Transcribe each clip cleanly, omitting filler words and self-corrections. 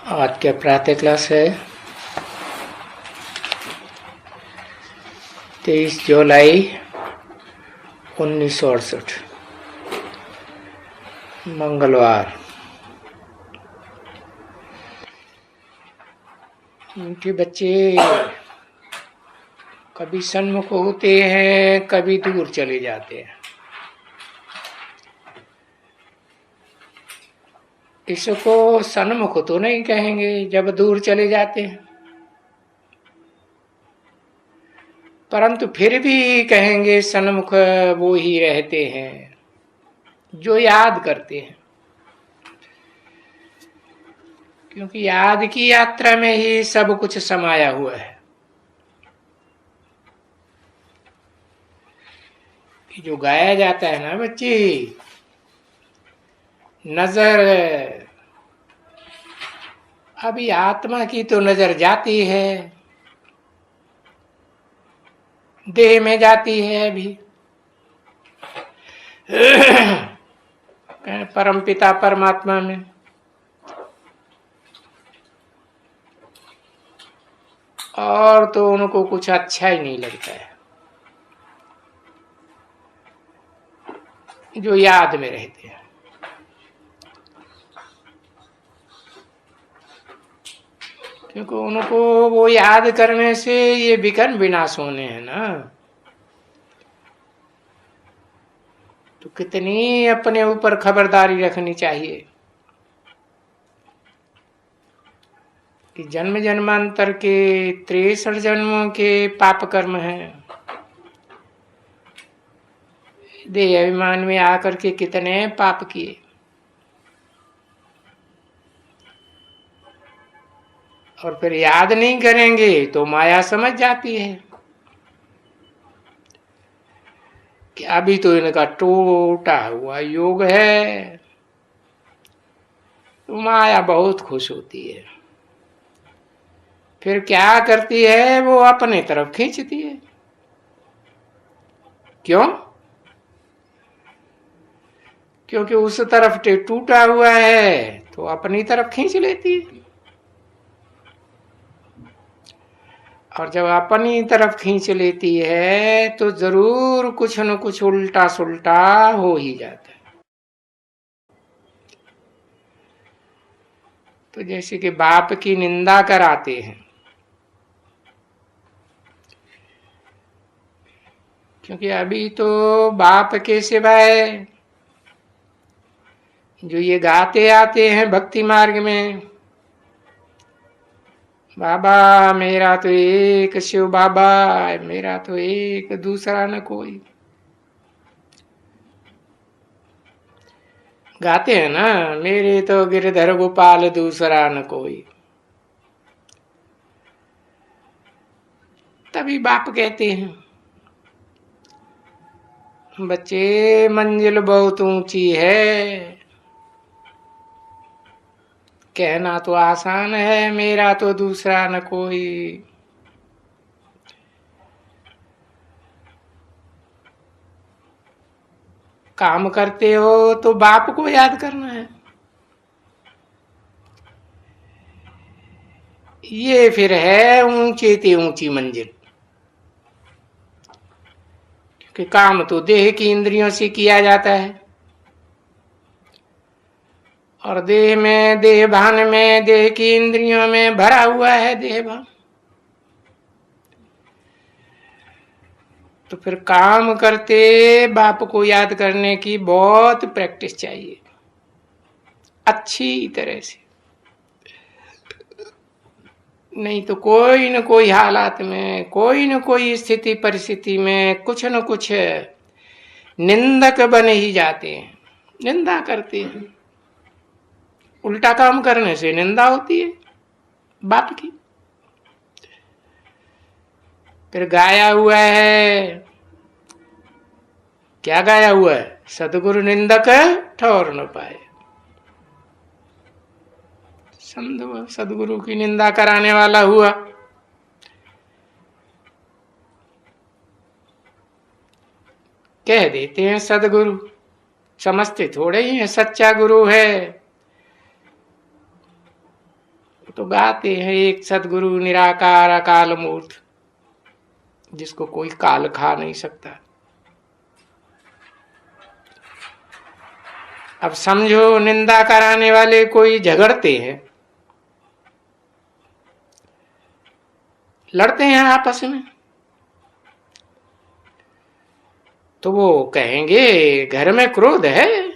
आज क्या प्रातः क्लास है 23 जुलाई 1968 मंगलवार। उनके बच्चे कभी सन्मुख होते हैं, कभी दूर चले जाते हैं। इसको सन्मुख तो नहीं कहेंगे जब दूर चले जाते हैं, परंतु फिर भी कहेंगे सन्मुख वो ही रहते हैं जो याद करते हैं, क्योंकि याद की यात्रा में ही सब कुछ समाया हुआ है। जो गाया जाता है ना बच्चे, नजर अभी आत्मा की तो नजर जाती है, देह में जाती है अभी परम पिता परमात्मा में, और तो उनको कुछ अच्छा ही नहीं लगता है। जो याद में रहते हैं, क्योंकि उनको वो याद करने से ये विकर्ण विनाश होने हैं ना। तो कितनी अपने ऊपर खबरदारी रखनी चाहिए कि जन्म जन्मांतर के 63 जन्मों के पाप कर्म हैं, देह अभिमान में आकर के कितने पाप किए, और फिर याद नहीं करेंगे तो माया समझ जाती है कि अभी तो इनका टूटा हुआ योग है। तो माया बहुत खुश होती है, फिर क्या करती है, वो अपने तरफ खींचती है। क्यों? क्योंकि उस तरफ टूटा हुआ है तो अपनी तरफ खींच लेती है, और जब अपनी तरफ खींच लेती है तो जरूर कुछ न कुछ उल्टा सुल्टा हो ही जाता है। तो जैसे कि बाप की निंदा कराते हैं, क्योंकि अभी तो बाप के सिवाय जो ये गाते आते हैं भक्ति मार्ग में, बाबा मेरा तो एक शिव बाबा, मेरा तो एक दूसरा न कोई, गाते हैं ना, मेरे तो गिरधर गोपाल दूसरा न कोई। तभी बाप कहते हैं बच्चे मंजिल बहुत ऊंची है, कहना तो आसान है मेरा तो दूसरा न कोई। काम करते हो तो बाप को याद करना है, ये फिर है ऊंचे ते ऊंची मंजिल। क्योंकि काम तो देह की इंद्रियों से किया जाता है, और देह में, देह भान में, देह की इंद्रियों में भरा हुआ है देह भान। तो फिर काम करते बाप को याद करने की बहुत प्रैक्टिस चाहिए, अच्छी तरह से। नहीं तो कोई न कोई हालात में, कोई न कोई स्थिति परिस्थिति में कुछ न कुछ निंदक बने ही जाते हैं, निंदा करते हैं। उल्टा काम करने से निंदा होती है बाप की। फिर गाया हुआ है, क्या गाया हुआ है, सदगुरु निंदक ठौर न पाए। सदगुरु की निंदा कराने वाला हुआ, कह देते हैं सदगुरु, समझते थोड़े ही है सच्चा गुरु है। तो गाते हैं एक सदगुरु निराकार अकाल मूर्त, जिसको कोई काल खा नहीं सकता। अब समझो निंदा कराने वाले कोई झगड़ते हैं, लड़ते हैं आपस में, तो वो कहेंगे घर में क्रोध है।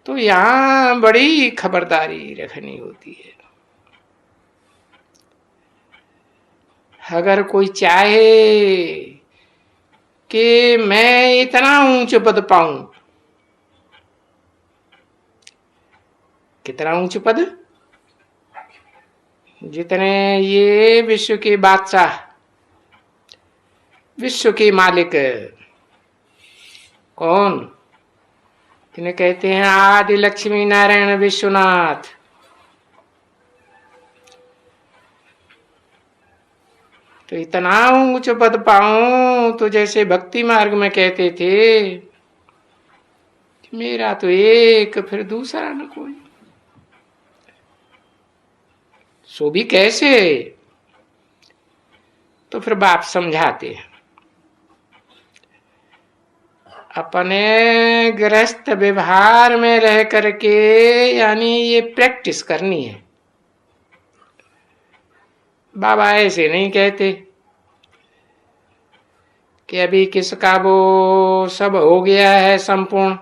तो यहां बड़ी खबरदारी रखनी होती है। अगर कोई चाहे कि मैं इतना ऊंच पद पाऊं, कितना ऊंच पद? जितने ये विश्व के बादशाह, विश्व के मालिक कौन, इन्हें कहते हैं आदि लक्ष्मी नारायण विश्वनाथ। तो इतना ऊंच पद पाऊं तो जैसे भक्ति मार्ग में कहते थे, मेरा तो एक फिर दूसरा न कोई। सो भी कैसे? तो फिर बाप समझाते हैं, अपने गृहस्थ व्यवहार में रह करके, यानी ये प्रैक्टिस करनी है। बाबा ऐसे नहीं कहते कि अभी किसका वो सब हो गया है संपूर्ण,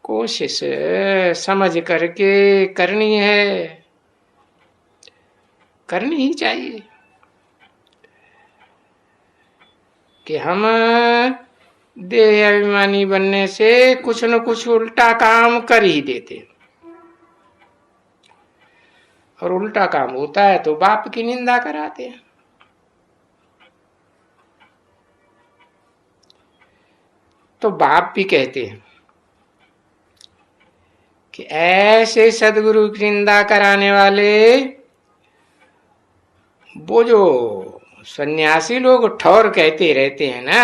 कोशिश समझ करके करनी है, करनी ही चाहिए। कि हम देह अभिमानी बनने से कुछ न कुछ उल्टा काम कर ही देते, और उल्टा काम होता है तो बाप की निंदा कराते हैं। तो बाप भी कहते हैं कि ऐसे सदगुरु की निंदा कराने वाले, वो जो सन्यासी लोग ठौर कहते रहते हैं ना,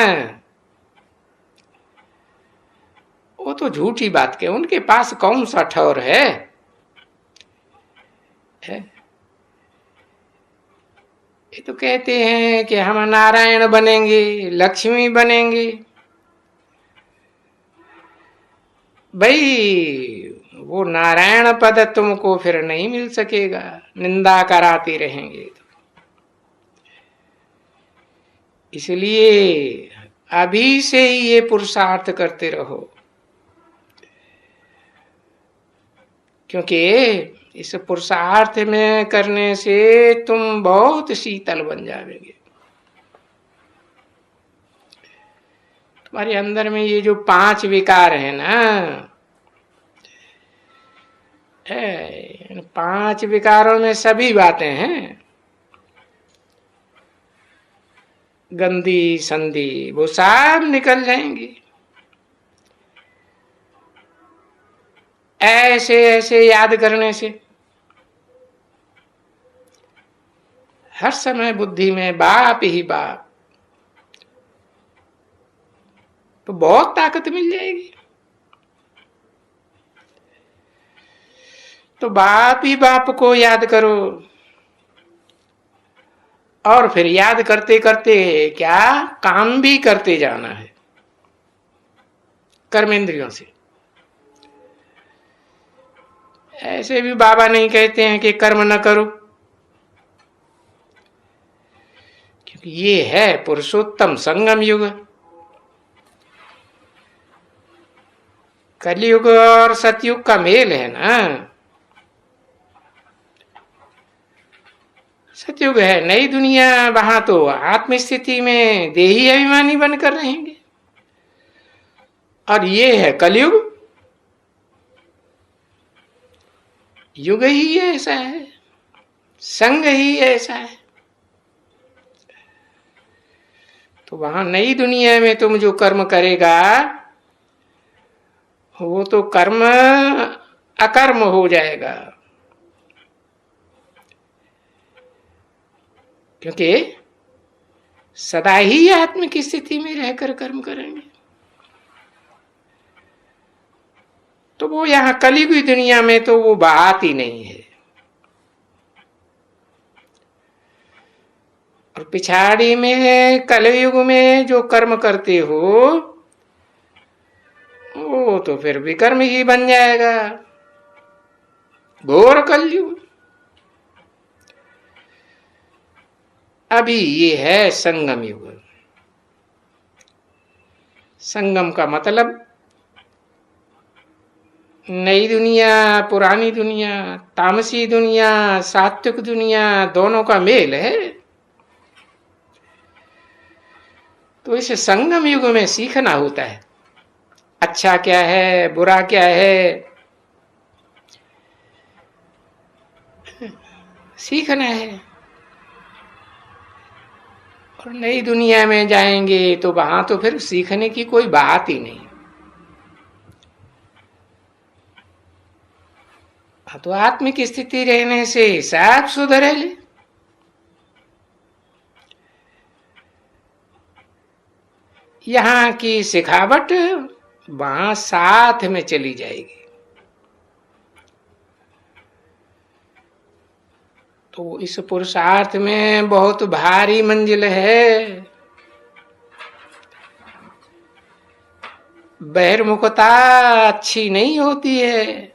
वो तो झूठी बात के, उनके पास कौन सा ठौर है? ये तो कहते हैं कि हम नारायण बनेंगे, लक्ष्मी बनेंगे। भाई वो नारायण पद तुमको फिर नहीं मिल सकेगा, निंदा कराते रहेंगे। इसलिए अभी से ही ये पुरुषार्थ करते रहो, क्योंकि इस पुरुषार्थ में करने से तुम बहुत शीतल बन जाओगे। तुम्हारे अंदर में ये जो 5 विकार है ना, इन 5 विकारों में सभी बातें हैं, गंदी संधि वो सब निकल जाएंगी। ऐसे ऐसे याद करने से हर समय बुद्धि में बाप ही बाप, तो बहुत ताकत मिल जाएगी। तो बाप ही बाप को याद करो, और फिर याद करते करते क्या काम भी करते जाना है कर्मेंद्रियों से। ऐसे भी बाबा नहीं कहते हैं कि कर्म न करो, क्योंकि ये है पुरुषोत्तम संगम युग। कलयुग और सतयुग का मेल है ना। सतयुग है नई दुनिया, वहां तो आत्मस्थिति में देही अभिमानी बनकर रहेंगे, और ये है कलयुग, युग ही ऐसा है, संग ही ऐसा है। तो वहां नई दुनिया में तुम जो कर्म करेगा, वो तो कर्म अकर्म हो जाएगा, क्योंकि सदा ही आत्म की स्थिति में रहकर कर्म करेंगे। तो वो यहाँ कलयुगी दुनिया में तो वो बात ही नहीं है। और पिछाड़ी में कलयुग में जो कर्म करते हो वो तो फिर विकर्म ही बन जाएगा, घोर कलयुग। अभी ये है संगम युग। संगम का मतलब नई दुनिया, पुरानी दुनिया, तामसी दुनिया, सात्विक दुनिया, दोनों का मेल है। तो इस संगम युग में सीखना होता है, अच्छा क्या है, बुरा क्या है, सीखना है। और नई दुनिया में जाएंगे तो वहां तो फिर सीखने की कोई बात ही नहीं। तो आत्मिक स्थिति रहने से सब सुधरेले। यहाँ की सिखावट वहां साथ में चली जाएगी। तो इस पुरुषार्थ में बहुत भारी मंजिल है। बहिर्मुखता अच्छी नहीं होती है,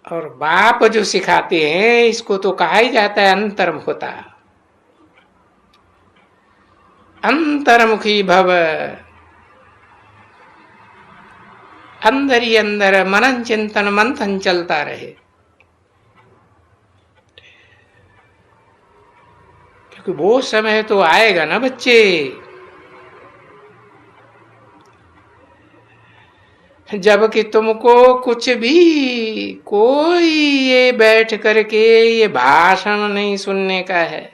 और बाप जो सिखाते हैं इसको तो कहा ही जाता है अंतर्मुखता। अंतर्मुखी भव, अंदर ही अंदर मनन चिंतन मंथन चलता रहे। क्योंकि वो समय तो आएगा ना बच्चे, जबकि तुमको कुछ भी कोई ये बैठ करके ये भाषण नहीं सुनने का है,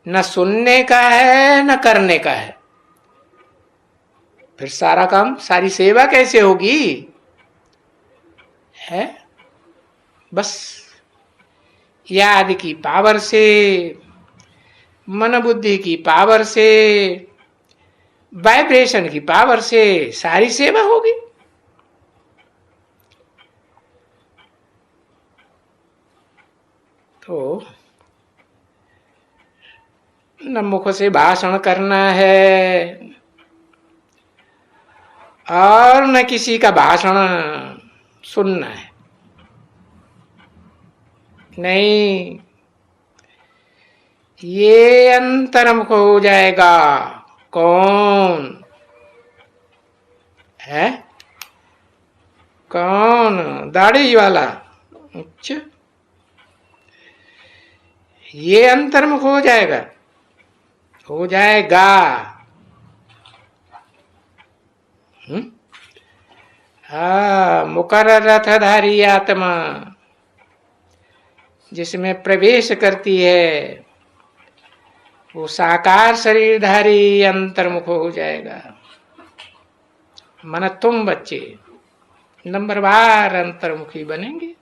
न सुनने का है न करने का है। फिर सारा काम, सारी सेवा कैसे होगी? है बस याद की पावर से, मन बुद्धि की पावर से, वाइब्रेशन की पावर से सारी सेवा होगी। तो न मुख से भाषण करना है और न किसी का भाषण सुनना है, नहीं। ये अंतर्मुख हो जाएगा। कौन है? कौन? दाढ़ी वाला? अच्छा, ये अंतर्मुख हो जाएगा, हो जाएगा। हाँ, मुकर्रर रथधारी आत्मा जिसमें प्रवेश करती है वो साकार शरीरधारी अंतर्मुख हो जाएगा। मन तुम बच्चे नंबरवार अंतर्मुखी बनेंगे।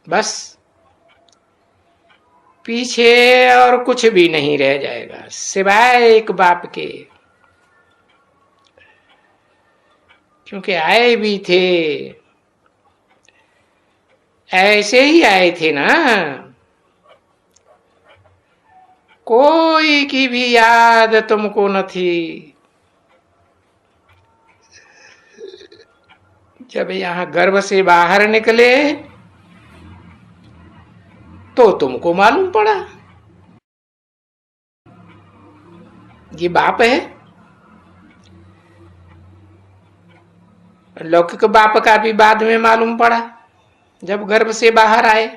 बस पीछे और कुछ भी नहीं रह जाएगा सिवाय एक बाप के। क्योंकि आए भी थे, ऐसे ही आए थे ना, कोई की भी याद तुमको न थी। जब यहां गर्भ से बाहर निकले तो तुमको मालूम पड़ा ये बाप है। लौकिक बाप का भी बाद में मालूम पड़ा जब गर्भ से बाहर आए।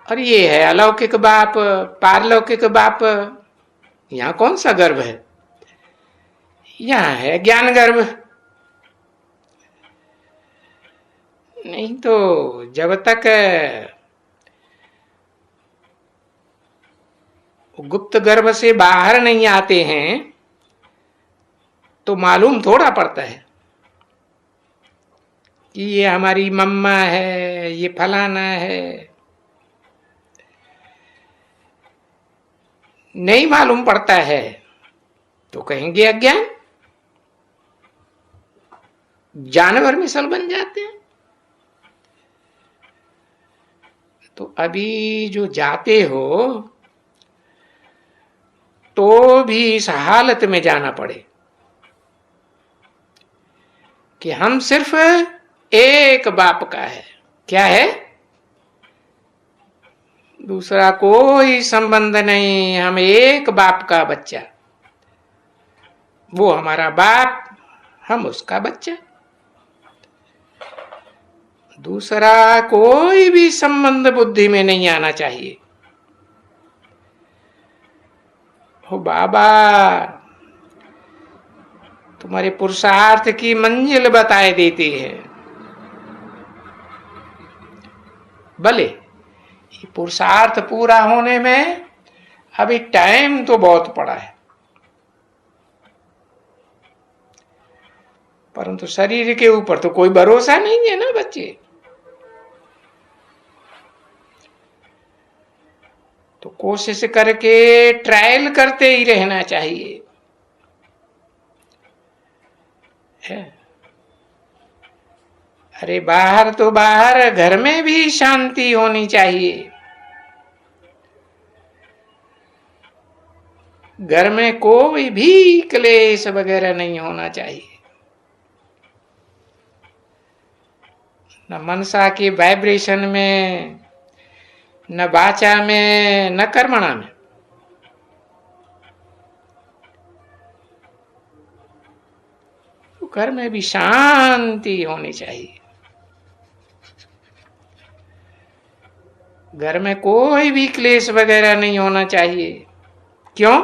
और ये है अलौकिक बाप, पारलौकिक बाप। यहाँ कौन सा गर्भ है? यहाँ है ज्ञान गर्भ। नहीं तो जब तक गुप्त गर्भ से बाहर नहीं आते हैं तो मालूम थोड़ा पड़ता है कि ये हमारी मम्मा है, ये फलाना है। नहीं मालूम पड़ता है तो कहेंगे अज्ञान। जानवर मिसल बन जाते हैं। तो अभी जो जाते हो तो भी इस हालत में जाना पड़े कि हम सिर्फ एक बाप का है। क्या है? दूसरा कोई संबंध नहीं, हम एक बाप का बच्चा। वो हमारा बाप, हम उसका बच्चा। दूसरा कोई भी संबंध बुद्धि में नहीं आना चाहिए। हो बाबा तुम्हारे पुरुषार्थ की मंजिल बताए देती है। भले ये पुरुषार्थ पूरा होने में अभी टाइम तो बहुत पड़ा है, परंतु शरीर के ऊपर तो कोई भरोसा नहीं है ना बच्चे। तो कोशिश करके ट्रायल करते ही रहना चाहिए है। अरे बाहर तो बाहर, घर में भी शांति होनी चाहिए। घर में कोई भी क्लेश वगैरह नहीं होना चाहिए। न मनसा की वाइब्रेशन में, न वाचा में, न कर्मणा में। तो घर में भी शांति होनी चाहिए। घर में कोई भी क्लेश वगैरह नहीं होना चाहिए। क्यों?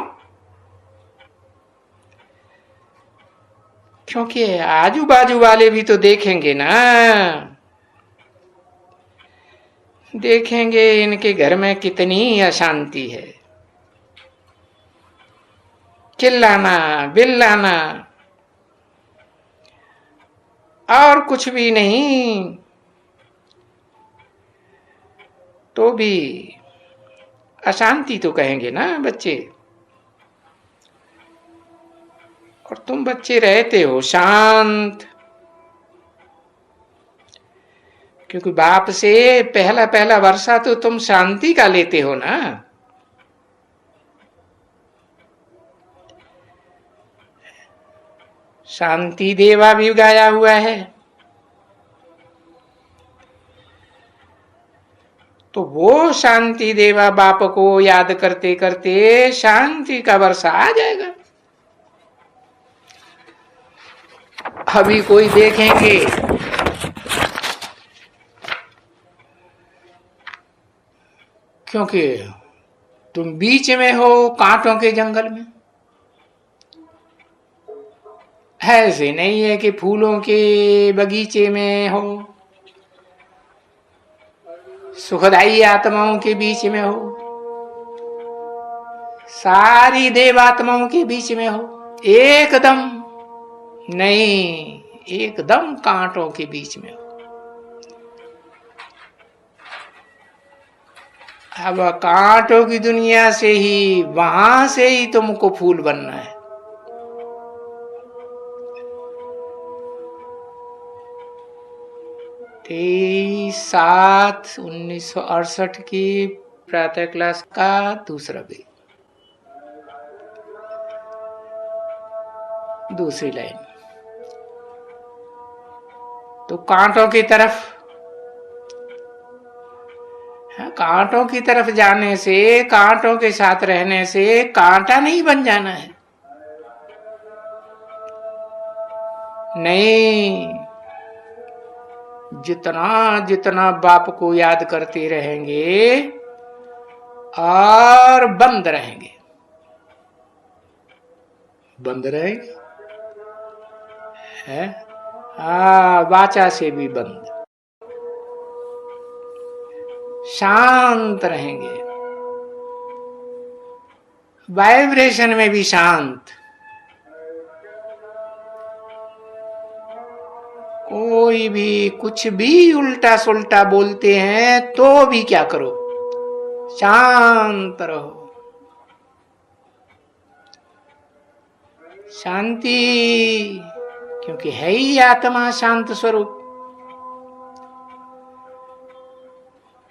क्योंकि आजू बाजू वाले भी तो देखेंगे ना, देखेंगे इनके घर में कितनी अशांति है। चिल्लाना बिल्लाना और कुछ भी नहीं, तो भी अशांति तो कहेंगे ना बच्चे। और तुम बच्चे रहते हो शांत, क्योंकि बाप से पहला पहला वर्षा तो तुम शांति का लेते हो ना। शांति देवा भी गाया हुआ है। तो वो शांति देवा बाप को याद करते करते शांति का वर्षा आ जाएगा। अभी कोई देखेंगे क्योंकि तुम बीच में हो कांटों के जंगल में। ऐसे नहीं है कि फूलों के बगीचे में हो, सुखदाई आत्माओं के बीच में हो, सारी देवात्माओं के बीच में हो। एकदम नहीं, एकदम कांटों के बीच में हो। अब कांटों की दुनिया से ही, वहां से ही तुमको फूल बनना है। 23/7/1968 की प्रातः क्लास का दूसरा भी दूसरी लाइन। तो कांटों की तरफ, कांटों की तरफ जाने से, कांटों के साथ रहने से कांटा नहीं बन जाना है। नहीं, जितना जितना बाप को याद करते रहेंगे और बंद रहेंगे, बंद रहेंगे है। वाचा से भी बंद, शांत रहेंगे, वाइब्रेशन में भी शांत। कोई भी कुछ भी उल्टा सुल्टा बोलते हैं तो भी क्या करो, शांत रहो। शांति, क्योंकि है ही आत्मा शांत स्वरूप।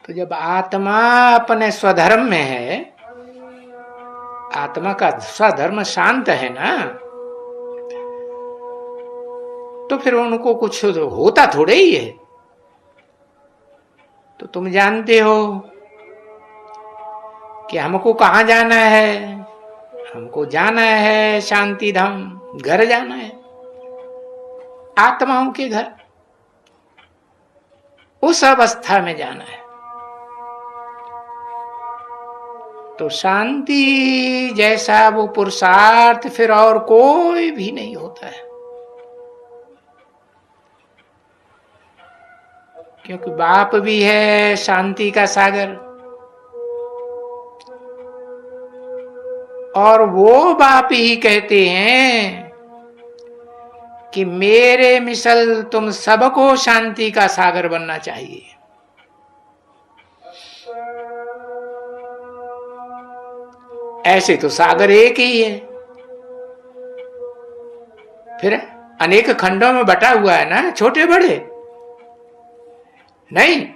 तो जब आत्मा अपने स्वधर्म में है, आत्मा का स्वधर्म शांत है ना, तो फिर उनको कुछ होता थोड़े ही है। तो तुम जानते हो कि हमको कहाँ जाना है? हमको जाना है शांति धाम, घर जाना है, आत्माओं के घर, उस अवस्था में जाना है। तो शांति जैसा वो पुरुषार्थ फिर और कोई भी नहीं होता है, क्योंकि बाप भी है शांति का सागर, और वो बाप ही कहते हैं कि मेरे मिसल तुम सबको शांति का सागर बनना चाहिए। ऐसे तो सागर एक ही है, फिर अनेक खंडों में बटा हुआ है ना, छोटे बड़े नहीं।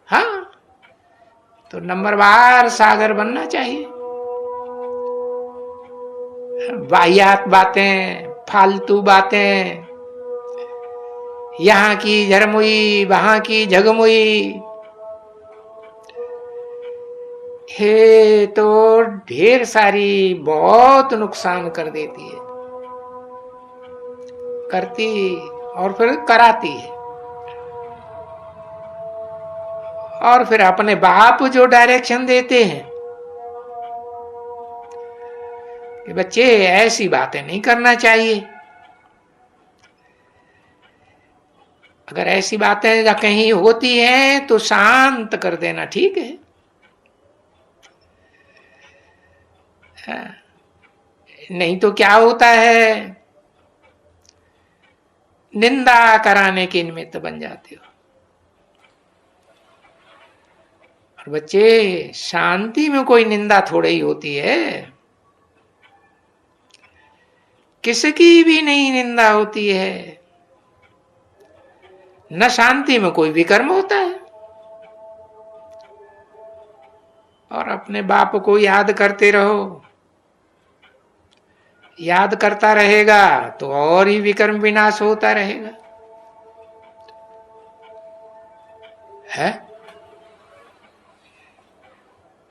हाँ, तो नंबरवार सागर बनना चाहिए। वाहियात बातें, फालतू बातें, यहाँ की झरमुई, वहां की झगमुई, हे तो ढेर सारी बहुत नुकसान कर देती है, करती और फिर कराती है। और फिर अपने बाप जो डायरेक्शन देते हैं कि बच्चे ऐसी बातें नहीं करना चाहिए, अगर ऐसी बातें कहीं होती हैं तो शांत कर देना, ठीक है। नहीं तो क्या होता है, निंदा कराने के निमित्त बन जाते हो। और बच्चे, शांति में कोई निंदा थोड़ी ही होती है, किसकी भी नहीं निंदा होती है, न शांति में कोई विकर्म होता है। और अपने बाप को याद करते रहो, याद करता रहेगा तो और ही विकर्म विनाश होता रहेगा, है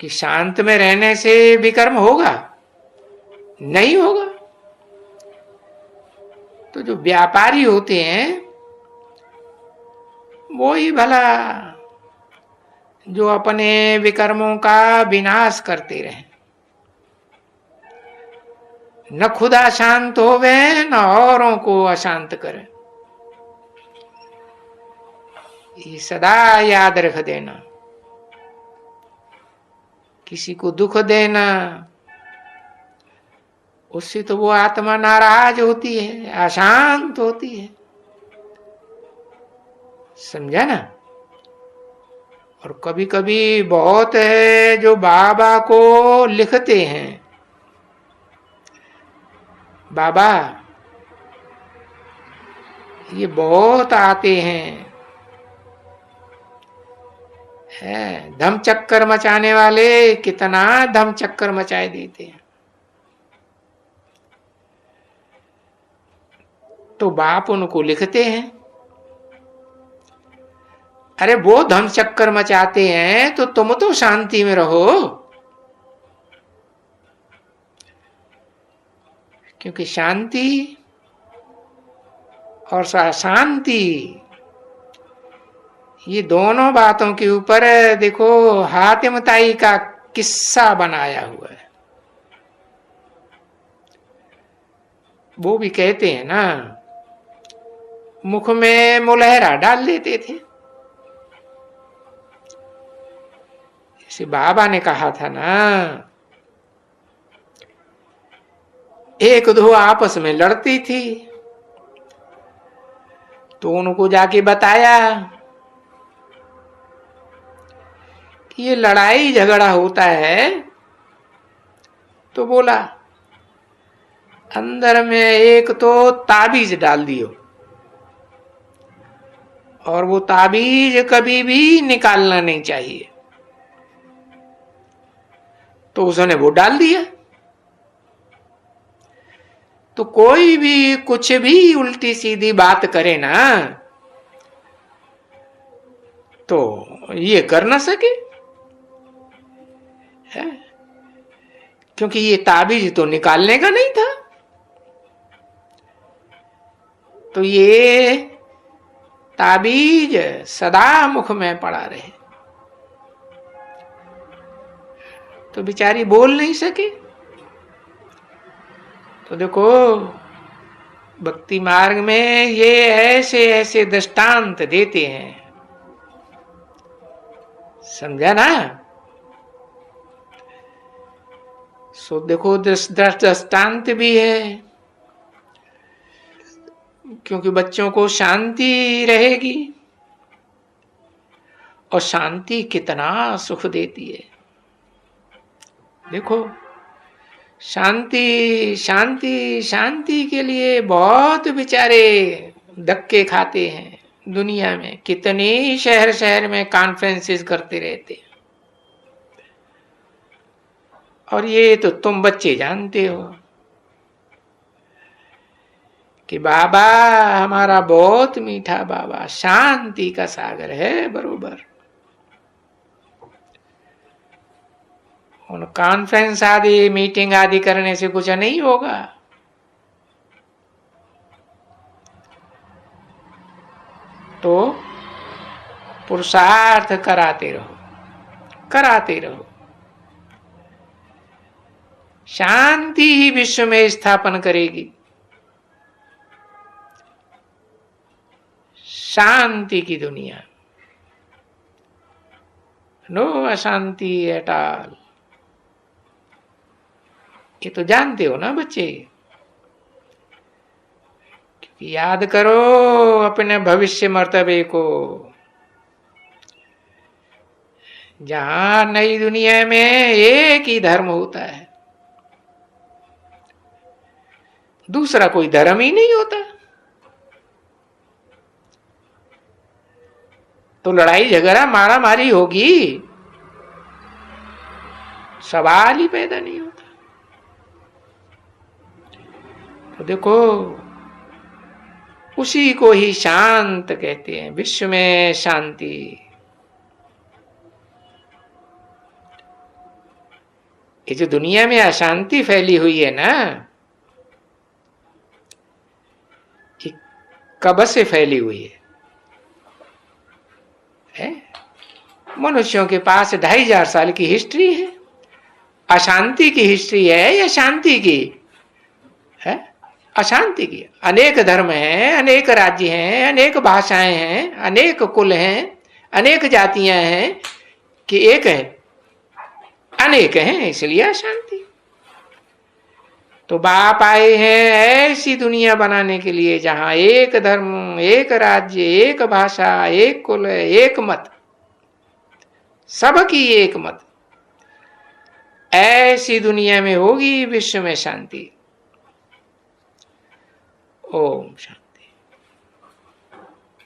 कि शांत में रहने से विकर्म होगा? नहीं होगा। तो जो व्यापारी होते हैं वो ही भला जो अपने विकर्मों का विनाश करते रहे, न खुद अशांत होवे न औरों को अशांत करे। ये सदा याद रख देना, किसी को दुख देना, उससे तो वो आत्मा नाराज होती है, अशांत होती है, समझा ना। और कभी कभी बहुत है जो बाबा को लिखते हैं, बाबा ये बहुत आते हैं, है धम चक्कर मचाने वाले, कितना धम चक्कर मचाए देते हैं। तो बाप उनको लिखते हैं, अरे वो धम चक्कर मचाते हैं तो तुम तो शांति में रहो, क्योंकि शांति और शांति ये दोनों बातों के ऊपर देखो हातिम ताई का किस्सा बनाया हुआ है। वो भी कहते हैं ना, मुख में मुलहरा डाल देते थे। जैसे बाबा ने कहा था ना, एक दो आपस में लड़ती थी तो उनको जाके बताया कि ये लड़ाई झगड़ा होता है, तो बोला अंदर में एक तो ताबीज डाल दियो, और वो ताबीज कभी भी निकालना नहीं चाहिए, तो उसने वो डाल दिया। तो कोई भी कुछ भी उल्टी सीधी बात करे ना, तो ये कर ना सके है? क्योंकि ये ताबीज तो निकालने का नहीं था। तो ये ताबीज सदा मुख में पड़ा रहे, तो बेचारी बोल नहीं सके। तो देखो भक्ति मार्ग में ये ऐसे ऐसे दृष्टांत देते हैं, समझा ना। सो देखो दृष्टांत भी है, क्योंकि बच्चों को शांति रहेगी, और शांति कितना सुख देती है। देखो शांति शांति शांति के लिए बहुत बेचारे धक्के खाते हैं दुनिया में, कितने शहर शहर में कॉन्फ्रेंसेस करते रहते हैं। और ये तो तुम बच्चे जानते हो कि बाबा हमारा बहुत मीठा बाबा शांति का सागर है बरोबर। उन कॉन्फ्रेंस आदि मीटिंग आदि करने से कुछ नहीं होगा। तो पुरुषार्थ कराते रहो, कराते रहो। शांति ही विश्व में स्थापन करेगी, शांति की दुनिया, नो अशांति एट ऑल। ये तो जानते हो ना बच्चे, याद करो अपने भविष्य मर्तबे को। जहां नई दुनिया में एक ही धर्म होता है, दूसरा कोई धर्म ही नहीं होता, तो लड़ाई झगड़ा मारा मारी होगी, सवाल ही पैदा नहीं होता। तो देखो उसी को ही शांत कहते हैं, विश्व में शांति। ये जो दुनिया में अशांति फैली हुई है ना, कि कब से फैली हुई है? मनुष्यों के पास 2500 साल की हिस्ट्री है। अशांति की हिस्ट्री है या शांति की है? अशांति की। अनेक धर्म हैं, अनेक राज्य हैं, अनेक भाषाएं हैं, अनेक कुल हैं, अनेक जातियां हैं, कि एक है? अनेक हैं, इसलिए अशांति। तो बाप आए हैं ऐसी दुनिया बनाने के लिए जहां एक धर्म, एक राज्य, एक भाषा, एक कुल, एक मत, सबकी एक मत। ऐसी दुनिया में होगी विश्व में शांति। ओम शांति।